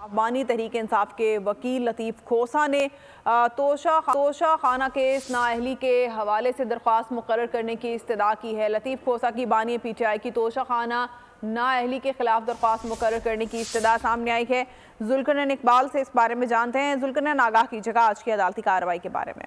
बानी तहरीक इंसाफ के वकील लतीफ़ खोसा ने तोशा खाना केस नाअहली के हवाले से दरख्वास्त मुकर्रर करने की इस्तदा की है। लतीफ़ खोसा की बानी PTI की तोशा खाना नाअहली के खिलाफ दरख्वास्त मुकर्रर करने की इस्तदा सामने आई है। जुल्करनैन इकबाल से इस बारे में जानते हैं। जुल्करनैन, आगाह कीजिएगा आज की अदालती कार्रवाई के बारे में।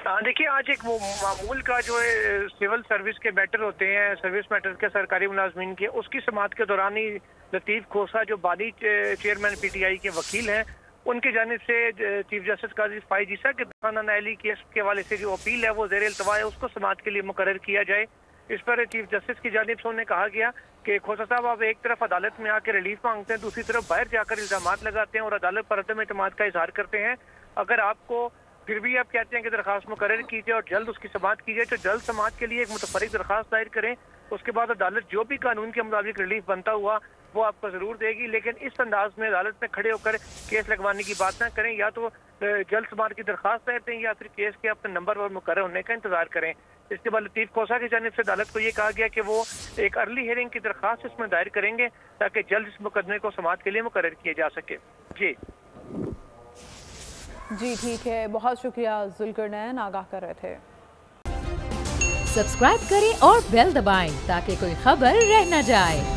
देखिए, आज एक वो मामूल का जो है सिविल सर्विस के मैटर होते हैं, सर्विस मैटर के सरकारी मुलाजमीन के, उसकी समाअत के दौरान ही लतीफ़ खोसा जो बानी चेयरमैन PTI के वकील हैं, उनकी जानिब से चीफ जस्टिस काजी फाइजीसा के खाना नाअहली केस के हवाले से जो अपील है वो ज़ेर इल्तवा है, उसको समाअत के लिए मुकर्रर किया जाए। इस पर चीफ जस्टिस की जानिब से उन्हें कहा गया कि खोसा साहब, आप एक तरफ अदालत में आकर रिलीफ मांगते हैं, दूसरी तरफ बाहर जाकर इल्जामात लगाते हैं और अदालत पर अदम एतमाद का इजहार करते हैं। अगर आपको फिर भी आप कहते हैं कि दरखास्त मुकर्रर की जाए और जल्द उसकी समाअत की जाए, तो जल्द समाअत के लिए एक मुतफरिक दरखास्त दायर करें। उसके बाद अदालत जो भी कानून के मुताबिक रिलीफ बनता हुआ वो आपको जरूर देगी, लेकिन इस अंदाज में अदालत में खड़े होकर केस लगवाने की बात ना करें। या तो जल्द समाअत की दरखास्त दायर दें या फिर केस के अपने नंबर पर मुकर्रर होने का इंतजार करें। इसके बाद लतीफ़ खोसा की जानिब से अदालत को ये कहा गया कि वो एक अर्ली हियरिंग की दरखास्त इसमें दायर करेंगे ताकि जल्द इस मुकदमे को समाअत के लिए मुकर्रर किया जा सके। जी ठीक है, बहुत शुक्रिया जुल्करनैन, आगाह कर रहे थे। सब्सक्राइब करें और बेल दबाएं ताकि कोई खबर रह न जाए।